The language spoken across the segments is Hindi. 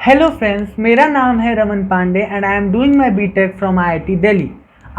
हेलो फ्रेंड्स, मेरा नाम है Raman Pandey and I am doing my BTech from IIT Delhi.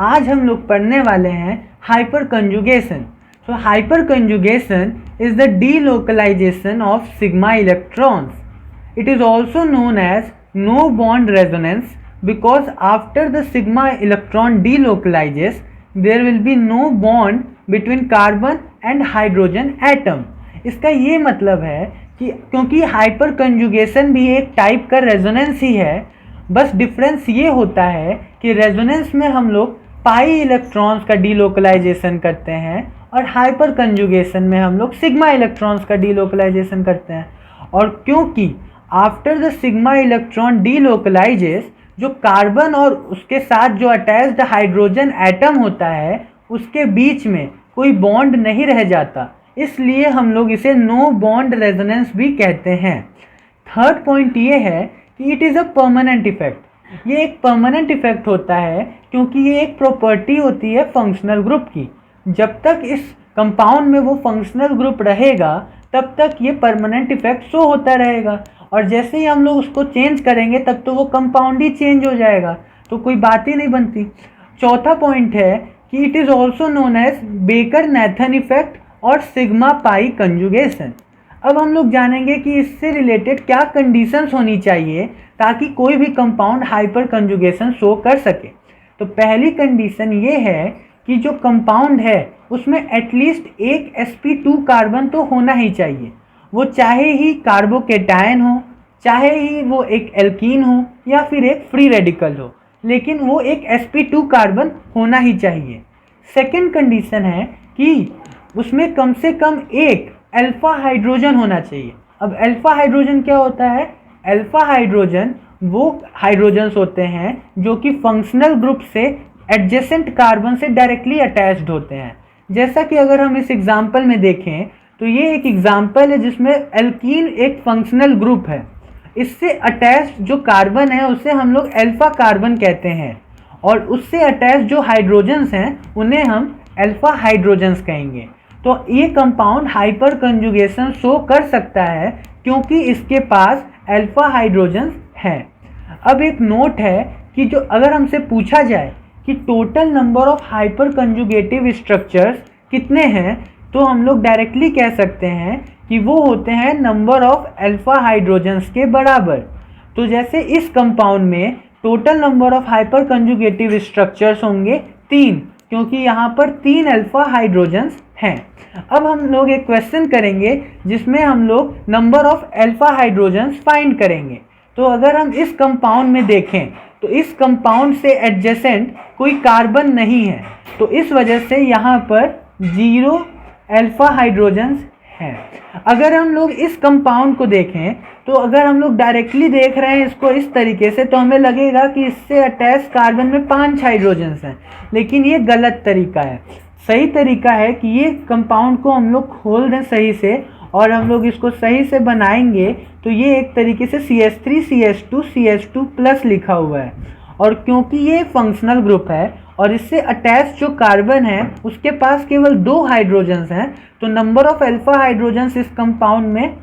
आज हम लोग पढ़ने वाले हैं hyperconjugation. So hyperconjugation is the delocalization of sigma electrons. It is also known as no bond resonance because after the sigma electron delocalizes there will be no bond between carbon and hydrogen atom. इसका ये मतलब है कि क्योंकि हाइपर कंजुगेशन भी एक टाइप का रेजोनेंस ही है, बस डिफरेंस ये होता है कि रेजोनेंस में हम लोग पाई इलेक्ट्रॉन्स का डीलोकलाइजेशन करते हैं और हाइपर कंजुगेशन में हम लोग सिग्मा इलेक्ट्रॉन्स का डीलोकलाइजेशन करते हैं। और क्योंकि आफ्टर द सिग्मा इलेक्ट्रॉन डीलोकलाइजेस, जो कार्बन और उसके साथ जो अटैच्ड हाइड्रोजन एटम होता है उसके बीच में कोई बॉन्ड नहीं रह जाता, इसलिए हम लोग इसे नो बॉन्ड रेजोनेंस भी कहते हैं। थर्ड पॉइंट ये है कि it is a permanent effect. ये एक परमानेंट इफेक्ट होता है क्योंकि ये एक प्रॉपर्टी होती है फंक्शनल ग्रुप की। जब तक इस कंपाउंड में वो फंक्शनल ग्रुप रहेगा तब तक ये परमानेंट इफेक्ट शो होता रहेगा, और जैसे ही हम लोग उसको चेंज करेंगे तब तो वो कंपाउंड ही चेंज हो जाएगा, तो कोई बात ही नहीं बनती। चौथा पॉइंट है कि it is also known as Baker Nathan effect और सिग्मा पाई कंजुगेशन। अब हम लोग जानेंगे कि इससे रिलेटेड क्या कंडीशंस होनी चाहिए ताकि कोई भी कंपाउंड हाइपर कंजुगेशन शो कर सके। तो पहली कंडीशन ये है कि जो कंपाउंड है उसमें एटलीस्ट एक sp2 कार्बन तो होना ही चाहिए। वो चाहे ही कार्बोकेटायन हो, चाहे ही वो एक एल्कीन हो या फिर एक फ्री रेडिकल हो, लेकिन वो एक sp2 कार्बन होना ही चाहिए। सेकेंड कंडीशन है कि उसमें कम से कम एक अल्फा हाइड्रोजन होना चाहिए। अब अल्फा हाइड्रोजन क्या होता है? अल्फा हाइड्रोजन वो हाइड्रोजन्स होते हैं जो कि फंक्शनल ग्रुप से एडजेसेंट कार्बन से डायरेक्टली अटैच्ड होते हैं। जैसा कि अगर हम इस एग्जाम्पल में देखें तो ये एक एग्जाम्पल है जिसमें एल्कीन एक फंक्शनल ग्रुप है, इससे अटैच्ड जो कार्बन है उसे हम लोग अल्फा कार्बन कहते हैं, और उससे अटैच्ड जो हाइड्रोजन्स हैं उन्हें हम अल्फा हाइड्रोजन्स कहेंगे। तो ये कंपाउंड हाइपर कंजुगेशन शो कर सकता है क्योंकि इसके पास अल्फा हाइड्रोजन्स हैं। अब एक नोट है कि जो अगर हमसे पूछा जाए कि total number of hyperconjugative structures कितने हैं, तो हम लोग डायरेक्टली कह सकते हैं कि वो होते हैं नंबर ऑफ अल्फा हाइड्रोजन्स के बराबर। तो जैसे इस कंपाउंड में total number of hyperconjugative structures होंगे 3, क्योंकि यहाँ पर 3 अल्फा हाइड्रोजन्स हैं। अब हम लोग एक क्वेश्चन करेंगे जिसमें हम लोग number of alpha hydrogens find करेंगे। तो अगर हम इस कंपाउंड में देखें तो इस कंपाउंड से एडजेसेंट कोई कार्बन नहीं है, तो इस वजह से यहाँ पर 0 अल्फा हाइड्रोजन्स हैं। अगर हम लोग इस कंपाउंड को देखें तो अगर हम लोग डायरेक्टली देख रहे हैं इसको इस तरीके से तो हमें लगेगा कि इससे अटैच कार्बन में 5 हाइड्रोजन्स हैं, लेकिन ये गलत तरीका है। सही तरीका है कि ये कंपाउंड को हम लोग खोल दें सही से और हम लोग इसको सही से बनाएंगे तो ये एक तरीके से CH3CH2CH2+ लिखा हुआ है, और क्योंकि ये फंक्शनल ग्रुप है और इससे अटैच जो कार्बन है उसके पास केवल 2 हाइड्रोजन्स हैं, तो नंबर ऑफ अल्फा हाइड्रोजन्स इस कंपाउंड में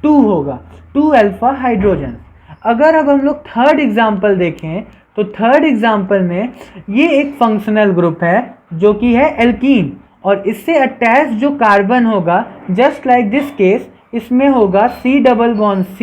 2 होगा, 2 अल्फा हाइड्रोजन। अगर अब हम लोग थर्ड एग्जाम्पल देखें तो थर्ड एग्जाम्पल में ये एक फंक्शनल ग्रुप है जो कि है एल्कीन, और इससे अटैच जो कार्बन होगा जस्ट लाइक दिस केस इसमें होगा C double bond C,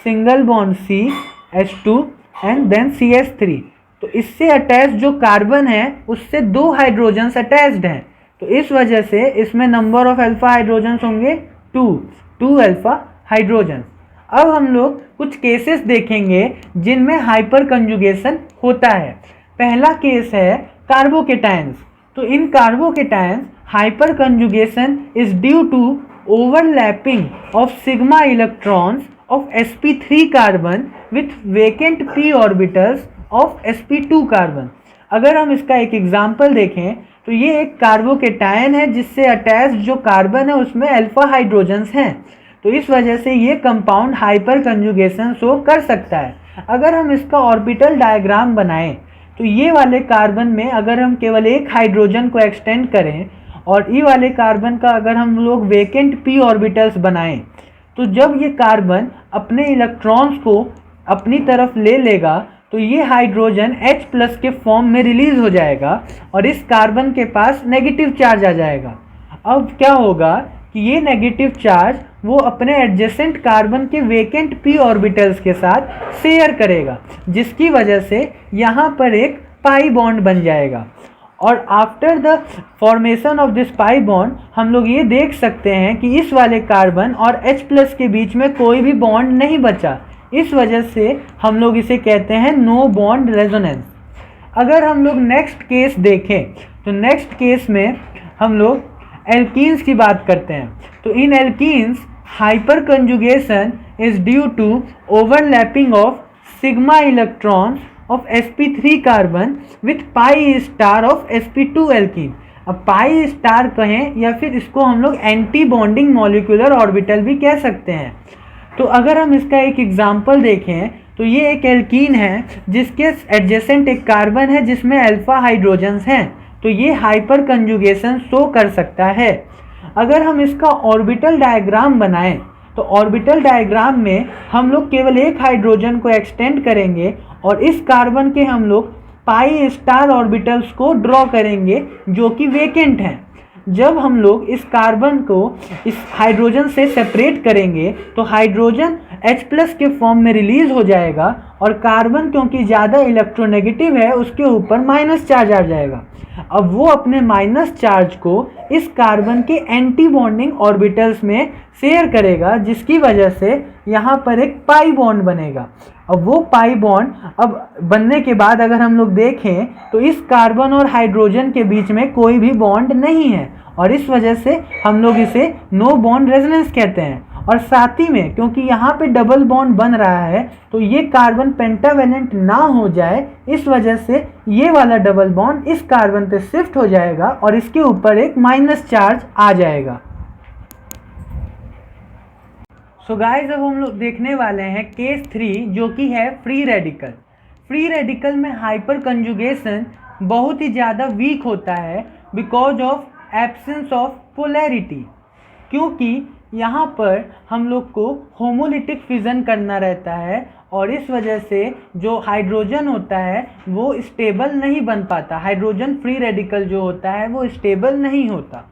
single bond C, H2 and then CH3। तो इससे अटैच जो कार्बन है उससे 2 हाइड्रोजन्स अटैच्ड हैं, तो इस वजह से इसमें नंबर ऑफ अल्फा हाइड्रोजन्स होंगे 2 अल्फा हाइड्रोजन्स। अब हम लोग कुछ केसेस देखेंगे जिनमें हाइपर कंजुगेशन होता है। पहला केस है कार्बोकेटायंस। तो इन carbocations hyperconjugation is due to overlapping of sigma electrons of sp3 carbon with vacant p orbitals of sp2 carbon. अगर हम इसका एक एग्जाम्पल देखें तो ये एक कार्बोकेटायन है जिससे अटैच जो कार्बन है उसमें अल्फा हाइड्रोजन्स हैं, तो इस वजह से ये कंपाउंड हाइपर कंजुगेशन शो कर सकता है। अगर हम इसका ऑर्बिटल डायग्राम बनाएं तो ये वाले कार्बन में अगर हम केवल एक हाइड्रोजन को एक्सटेंड करें और ई वाले कार्बन का अगर हम लोग वेकेंट p ऑर्बिटल्स बनाएं, तो जब ये कार्बन अपने इलेक्ट्रॉन्स को अपनी तरफ ले लेगा तो ये हाइड्रोजन H+ के फॉर्म में रिलीज हो जाएगा और इस कार्बन के पास नेगेटिव चार्ज आ जाएगा। अब क्या होगा कि ये नेगेटिव चार्ज वो अपने एडजेसेंट कार्बन के वेकेंट p ऑर्बिटल्स के साथ शेयर करेगा, जिसकी वजह से यहाँ पर एक पाई बॉन्ड बन जाएगा। और after the formation of this pi bond हम लोग ये देख सकते हैं कि इस वाले कार्बन और H+ के बीच में कोई भी बॉन्ड नहीं बचा। इस वजह से हम लोग इसे कहते हैं नो बॉन्ड रेजोनेंस। अगर हम लोग नेक्स्ट केस देखें तो नेक्स्ट केस में हम लोग एल्कीन्स की बात करते हैं। तो इन alkenes hyperconjugation is due to overlapping of sigma electrons of sp3 carbon with pi star of sp2 alkene. अब पाई स्टार कहें या फिर इसको हम लोग एंटी बॉन्डिंग मॉलिक्यूलर ऑर्बिटल भी कह सकते हैं। तो अगर हम इसका एक एग्जांपल देखें तो ये एक एल्कीन है जिसके एडजेसेंट एक कार्बन है जिसमें अल्फा हाइड्रोजन्स हैं, तो ये हाइपर कंजुगेशन शो कर सकता है। अगर हम इसका ऑर्बिटल डायग्राम बनाएं तो ऑर्बिटल डायग्राम में हम लोग केवल एक हाइड्रोजन को एक्सटेंड करेंगे और इस कार्बन के हम लोग पाई स्टार ऑर्बिटल्स को ड्रॉ करेंगे जो कि वेकेंट हैं। जब हम लोग इस कार्बन को इस हाइड्रोजन से सेपरेट करेंगे तो हाइड्रोजन H+ के फॉर्म में रिलीज हो जाएगा और कार्बन क्योंकि ज़्यादा इलेक्ट्रोनेगेटिव है उसके ऊपर माइनस चार्ज आ जाएगा। अब वो अपने माइनस चार्ज को इस कार्बन के एंटी बॉन्डिंग ऑर्बिटल्स में शेयर करेगा, जिसकी वजह से यहाँ पर एक पाई बॉन्ड बनेगा। अब वो पाई बॉन्ड अब बनने के बाद अगर हम लोग देखें तो इस कार्बन और हाइड्रोजन के बीच में कोई भी बॉन्ड नहीं है और इस वजह से हम लोग इसे नो बॉन्ड रेजोनेंस कहते हैं। और साथ ही में क्योंकि यहाँ पे डबल बॉन्ड बन रहा है तो ये कार्बन पेंटावेलेंट ना हो जाए, इस वजह से ये वाला डबल बॉन्ड इस कार्बन पे शिफ्ट हो जाएगा और इसके ऊपर एक माइनस चार्ज आ जाएगा। सो गाइस अब हम लोग देखने वाले हैं केस 3 जो कि है फ्री रेडिकल। फ्री रेडिकल में हाइपर कंजुगेशन बहुत ही ज़्यादा वीक होता है because of absence of polarity, क्योंकि यहाँ पर हम लोग को होमोलिटिक फिजन करना रहता है और इस वजह से जो हाइड्रोजन होता है वो स्टेबल नहीं बन पाता। हाइड्रोजन फ्री रेडिकल जो होता है वो स्टेबल नहीं होता।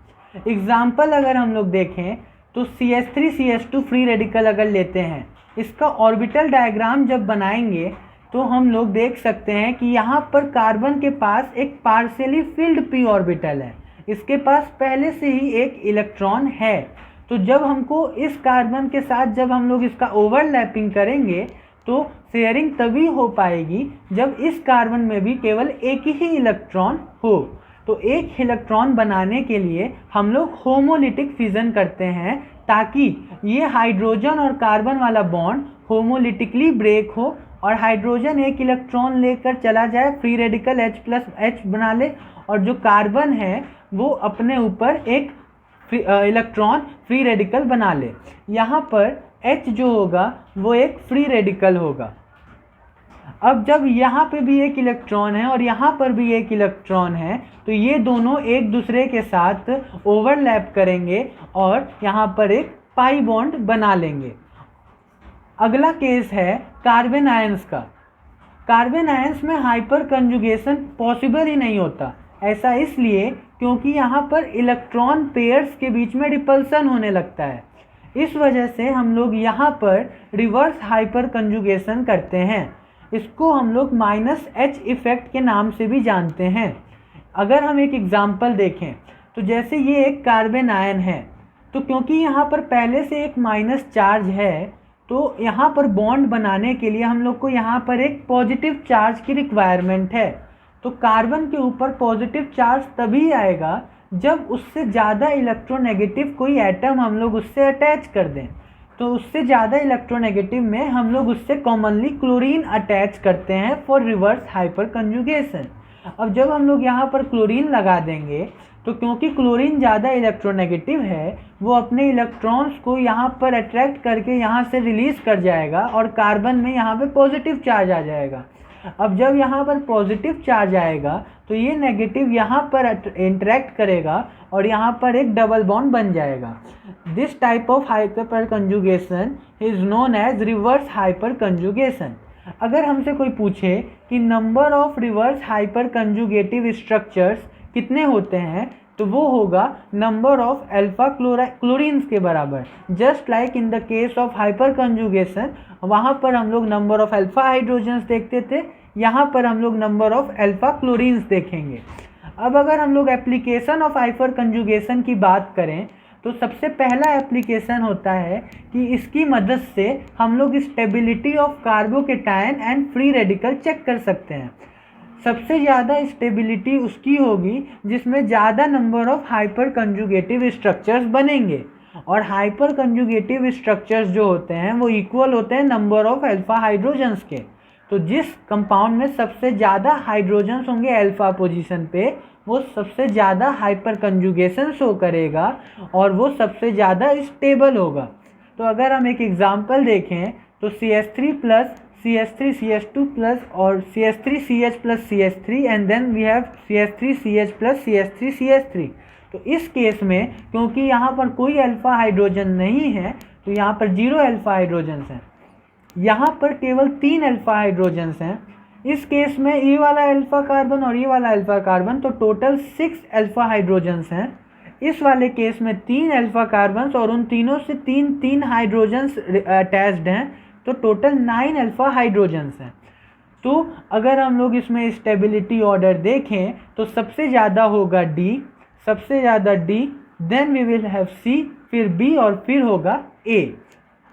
एग्जाम्पल अगर हम लोग देखें तो CH3CH2 फ्री रेडिकल अगर लेते हैं, इसका ऑर्बिटल डायग्राम जब बनाएंगे तो हम लोग देख सकते हैं कि यहाँ पर कार्बन के पास एक पार्शियली फिल्ड p ऑर्बिटल है, इसके पास पहले से ही एक इलेक्ट्रॉन है। तो जब हमको इस कार्बन के साथ जब हम लोग इसका ओवरलैपिंग करेंगे तो शेयरिंग तभी हो पाएगी जब इस कार्बन में भी केवल एक ही इलेक्ट्रॉन हो। तो एक इलेक्ट्रॉन बनाने के लिए हम लोग होमोलिटिक फिजन करते हैं ताकि ये हाइड्रोजन और कार्बन वाला बॉन्ड होमोलिटिकली ब्रेक हो और हाइड्रोजन एक इलेक्ट्रॉन लेकर चला जाए, फ्री रेडिकल H+H बना ले और जो कार्बन है वो अपने ऊपर एक इलेक्ट्रॉन फ्री रेडिकल बना ले। यहाँ पर H जो होगा वो एक फ्री रेडिकल होगा। अब जब यहाँ पे भी एक इलेक्ट्रॉन है और यहाँ पर भी एक इलेक्ट्रॉन है तो ये दोनों एक दूसरे के साथ ओवरलैप करेंगे और यहाँ पर एक पाई बॉन्ड बना लेंगे। अगला केस है कार्बन आयंस का। कार्बन आयंस में हाइपर कंजुगेशन पॉसिबल ही नहीं होता। ऐसा इसलिए क्योंकि यहाँ पर इलेक्ट्रॉन पेयर्स के बीच में रिपल्सन होने लगता है। इस वजह से हम लोग यहाँ पर रिवर्स हाइपर कंजुगेशन करते हैं। इसको हम लोग -H इफेक्ट के नाम से भी जानते हैं। अगर हम एक एग्जांपल देखें तो जैसे ये एक कार्बन आयन है तो क्योंकि यहाँ पर पहले से एक माइनस चार्ज है तो यहाँ पर बॉन्ड बनाने के लिए हम लोग को यहाँ पर एक पॉजिटिव चार्ज की रिक्वायरमेंट है। तो कार्बन के ऊपर पॉजिटिव चार्ज तभी आएगा जब उससे ज़्यादा इलेक्ट्रोनेगेटिव कोई एटम हम लोग उससे अटैच कर दें। तो उससे ज़्यादा इलेक्ट्रोनेगेटिव में हम लोग उससे कॉमनली क्लोरीन अटैच करते हैं फॉर रिवर्स हाइपर कंजुगेशन। अब जब हम लोग यहाँ पर क्लोरीन लगा देंगे तो क्योंकि क्लोरीन ज़्यादा इलेक्ट्रोनेगेटिव है वो अपने इलेक्ट्रॉन्स को यहाँ पर अट्रैक्ट करके यहाँ से रिलीज़ कर जाएगा और कार्बन में यहाँ पे पॉजिटिव चार्ज आ जाएगा। अब जब यहाँ पर पॉजिटिव चार्ज आएगा तो ये नेगेटिव यहाँ पर इंटरेक्ट करेगा और यहाँ पर एक डबल बॉन्ड बन जाएगा। This type of hyperconjugation is known as reverse hyperconjugation. अगर हमसे कोई पूछे कि number of reverse hyperconjugative structures कितने होते हैं, तो वो होगा नंबर ऑफ अल्फा क्लोरीन्स के बराबर। Just like in the case of hyper conjugation, वहाँ पर हम लोग नंबर ऑफ अल्फा हाइड्रोजन्स देखते थे, यहाँ पर हम लोग नंबर ऑफ अल्फा क्लोरीन्स देखेंगे। अब अगर हम लोग एप्लीकेशन ऑफ हाइपर कंजुगेशन की बात करें, तो सबसे पहला एप्लीकेशन होता है कि इसकी मदद से हम लोग stability of carbocation and free radical check कर सकते हैं। सबसे ज़्यादा स्टेबिलिटी उसकी होगी जिसमें ज़्यादा number of hyperconjugative structures बनेंगे, और हाइपर कंजुगेटिव स्ट्रक्चर्स जो होते हैं वो इक्वल होते हैं नंबर ऑफ अल्फा हाइड्रोजन्स के। तो जिस कंपाउंड में सबसे ज़्यादा हाइड्रोजन्स होंगे अल्फा पोजीशन पे, वो सबसे ज़्यादा हाइपर कंजुगेशन शो करेगा और वो सबसे ज़्यादा स्टेबल होगा। तो अगर हम एक एग्जांपल देखें तो CH3 plus CH3 CH2 plus और CH3 CH plus CH3 and then we have CH3 CH plus CH3 CH3। तो इस केस में क्योंकि यहाँ पर कोई अल्फा हाइड्रोजन नहीं है, तो यहाँ पर 0 अल्फा हाइड्रोजन्स हैं, यहाँ पर केवल 3 अल्फा हाइड्रोजन्स हैं। इस केस में ये वाला अल्फा कार्बन और ये वाला अल्फा कार्बन, तो टोटल 6 अल्फा हाइड्रोजन्स हैं। इस वाले केस में 3 अल्फा कार्बन्स और उन तीनों से 3 हाइड्रोजन्स अटैच्ड हैं, तो टोटल 9 अल्फा हाइड्रोजन्स हैं। तो अगर हम लोग इसमें स्टेबिलिटी ऑर्डर देखें तो सबसे ज़्यादा होगा D, सबसे ज़्यादा D, then we will have C, फिर B और फिर होगा A।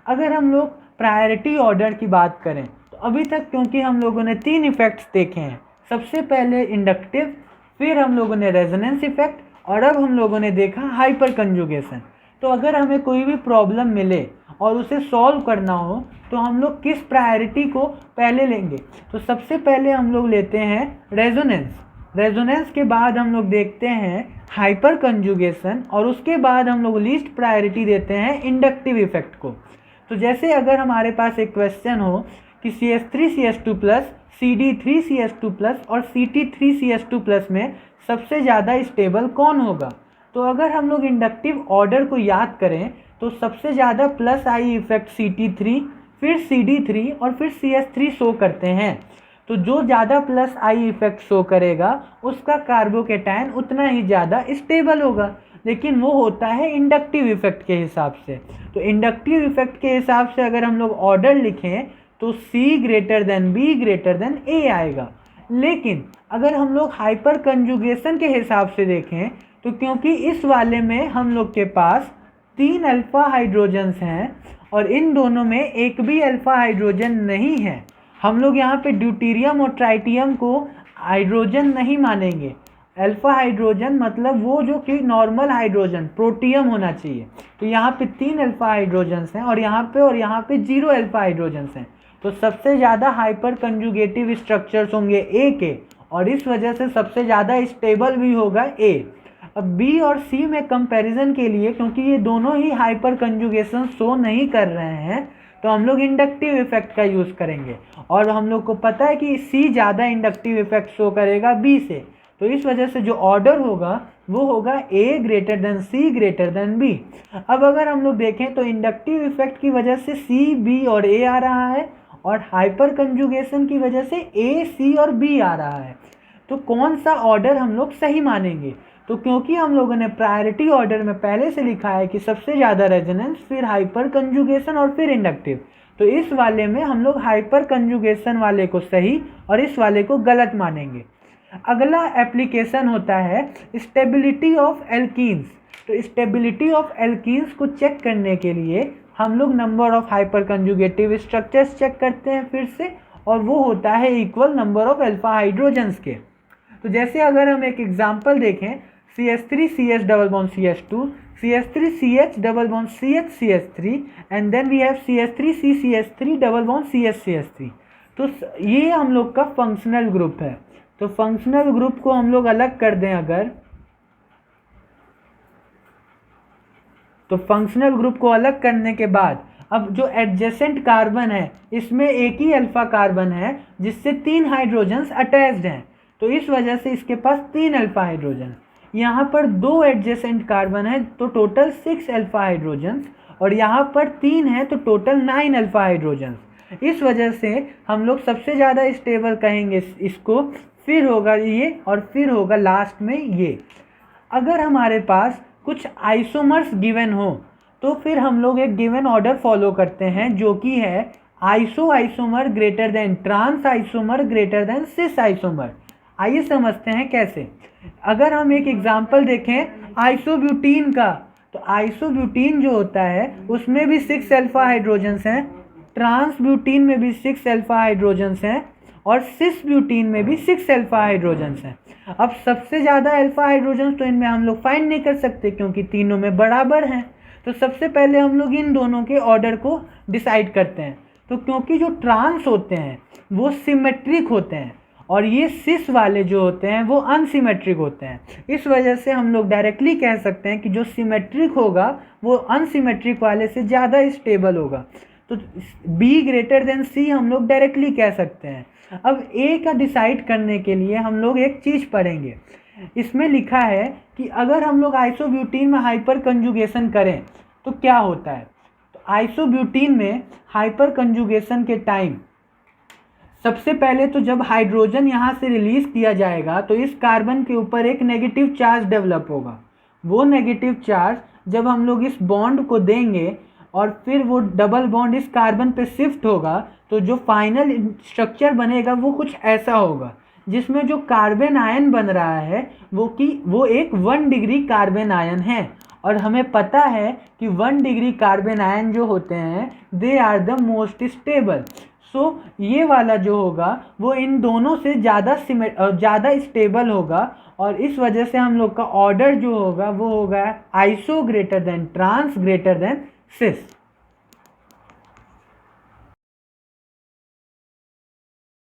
अगर हम लोग प्रायोरिटी ऑर्डर की बात करें तो अभी तक क्योंकि हम लोगों ने 3 इफ़ेक्ट्स देखे हैं, सबसे पहले इंडक्टिव, फिर हम लोगों ने रेजोनेंस इफ़ेक्ट, और अब हम लोगों ने देखा हाइपर कंजुगेशन। तो अगर हमें कोई भी प्रॉब्लम मिले और उसे सॉल्व करना हो तो हम लोग किस प्रायोरिटी को पहले लेंगे? तो सबसे पहले हम लोग लेते हैं रेजोनेंस, रेजोनेंस के बाद हम लोग देखते हैं हाइपर कंजुगेशन, और उसके बाद हम लोग लीस्ट प्रायोरिटी देते हैं इंडक्टिव इफ़ेक्ट को। तो जैसे अगर हमारे पास एक क्वेश्चन हो कि CH3 CH2 plus CD3 CH2 plus और CT3 CH2 प्लस में सबसे ज़्यादा स्टेबल कौन होगा, तो अगर हम लोग इंडक्टिव ऑर्डर को याद करें तो सबसे ज़्यादा प्लस आई इफेक्ट CT3, फिर CD3 और फिर CH3 शो करते हैं। तो जो ज़्यादा प्लस आई इफेक्ट शो करेगा उसका कार्बोकेटायन उतना ही ज़्यादा स्टेबल होगा, लेकिन वो होता है इंडक्टिव इफेक्ट के हिसाब से। तो इंडक्टिव इफेक्ट के हिसाब से अगर हम लोग ऑर्डर लिखें तो C greater than B greater than A आएगा। लेकिन अगर हम लोग हाइपर कंजुगेशन के हिसाब से देखें तो क्योंकि इस वाले में हम लोग के पास 3 अल्फा हाइड्रोजन्स हैं और इन दोनों में एक भी अल्फा हाइड्रोजन नहीं है, हम लोग यहाँ पे ड्यूटीरियम और ट्राइटियम को हाइड्रोजन नहीं मानेंगे। अल्फा हाइड्रोजन मतलब वो जो कि नॉर्मल हाइड्रोजन प्रोटियम होना चाहिए। तो यहाँ पे 3 अल्फा हाइड्रोजन्स हैं और यहाँ पे 0 अल्फा हाइड्रोजन्स हैं। तो सबसे ज़्यादा हाइपर कंजुगेटिव स्ट्रक्चर्स होंगे A के, और इस वजह से सबसे ज़्यादा स्टेबल भी होगा A। अब B और C में कंपैरिजन के लिए, क्योंकि ये दोनों ही हाइपर कंजुगेशन शो नहीं कर रहे हैं, तो हम लोग इंडक्टिव इफेक्ट का यूज़ करेंगे, और हम लोग को पता है कि C ज़्यादा इंडक्टिव इफेक्ट शो करेगा B से। तो इस वजह से जो ऑर्डर होगा वो होगा A greater than C greater than B। अब अगर हम लोग देखें तो इंडक्टिव इफेक्ट की वजह से C, B और A आ रहा है, और हाइपर कंजुगेशन की वजह से A, C और B आ रहा है। तो कौन सा ऑर्डर हम लोग सही मानेंगे? तो क्योंकि हम लोगों ने प्रायोरिटी ऑर्डर में पहले से लिखा है कि सबसे ज़्यादा रेजोनेंस, फिर हाइपर कंजुगेशन और फिर इंडक्टिव, तो इस वाले में हम लोग हाइपर कंजुगेशन वाले को सही और इस वाले को गलत मानेंगे। अगला एप्लीकेशन होता है स्टेबिलिटी ऑफ एल्कीन्स। तो स्टेबिलिटी ऑफ एल्कीन्स को चेक करने के लिए हम लोग number of hyperconjugative structures check करते हैं फिर से, और वो होता है equal number of alpha hydrogens के। तो जैसे अगर हम एक एग्जांपल देखें CH3 CH double bond CH2, CH3 CH double bond CH CH3 and then we have CH3 C CH3 double bond CH CH3। तो ये हम लोग का फंक्शनल ग्रुप है। तो फंक्शनल ग्रुप को हम लोग अलग कर दें अगर, तो फंक्शनल ग्रुप को अलग करने के बाद अब जो एडजेसेंट कार्बन है इसमें एक ही अल्फा कार्बन है जिससे 3 हाइड्रोजन्स अटैच्ड हैं, तो इस वजह से इसके पास 3 अल्फा हाइड्रोजन। यहाँ पर 2 एडजेसेंट कार्बन है तो टोटल 6 अल्फा हाइड्रोजन्स, और यहाँ पर 3 है तो टोटल 9 अल्फा हाइड्रोजन्स। इस वजह से हम लोग सबसे ज़्यादा स्टेबल कहेंगे इसको, फिर होगा ये और फिर होगा लास्ट में ये। अगर हमारे पास कुछ आइसोमर्स गिवन हो तो फिर हम लोग एक गिवन ऑर्डर फॉलो करते हैं जो कि है isomer greater than trans isomer greater than cis isomer. आइए समझते हैं कैसे। अगर हम एक एग्जांपल देखें आइसोब्यूटीन का, तो आइसोब्यूटीन जो होता है उसमें भी 6 अल्फा हाइड्रोजन्स हैं, ट्रांसब्यूटीन में भी 6 अल्फा हाइड्रोजन्स हैं और सिस ब्यूटीन में भी 6 अल्फा हाइड्रोजन्स हैं। अब सबसे ज़्यादा अल्फा हाइड्रोजन्स तो इनमें हम लोग फाइंड नहीं कर सकते क्योंकि तीनों में बराबर हैं। तो सबसे पहले हम लोग इन दोनों के ऑर्डर को डिसाइड करते हैं। तो क्योंकि जो ट्रांस होते हैं वो सिमेट्रिक होते हैं और ये सिस वाले जो होते हैं वो अनसिमेट्रिक होते हैं, इस वजह से हम लोग डायरेक्टली कह सकते हैं कि जो सिमेट्रिक होगा वो अनसिमेट्रिक वाले से ज़्यादा स्टेबल होगा। तो B ग्रेटर देन C हम लोग डायरेक्टली कह सकते हैं। अब A का डिसाइड करने के लिए हम लोग एक चीज़ पढ़ेंगे। इसमें लिखा है कि अगर हम लोग आइसोब्यूटीन में हाइपर कंजुगेशन करें तो क्या होता है। तो आइसोब्यूटीन में हाइपर कंजुगेशन के टाइम सबसे पहले तो जब हाइड्रोजन यहाँ से रिलीज किया जाएगा तो इस कार्बन के ऊपर एक नेगेटिव चार्ज डेवलप होगा। वो नेगेटिव चार्ज जब हम लोग इस बॉन्ड को देंगे और फिर वो डबल बॉन्ड इस कार्बन पे शिफ्ट होगा तो जो फाइनल स्ट्रक्चर बनेगा वो कुछ ऐसा होगा, जिसमें जो कार्बन आयन बन रहा है वो एक 1 डिग्री कार्बन आयन है। और हमें पता है कि 1 डिग्री कार्बन आयन जो होते हैं they are the most stable. So ये वाला जो होगा वो इन दोनों से ज़्यादा स्टेबल होगा और इस वजह से हम लोग का ऑर्डर जो होगा वो होगा iso greater than trans greater than सिस।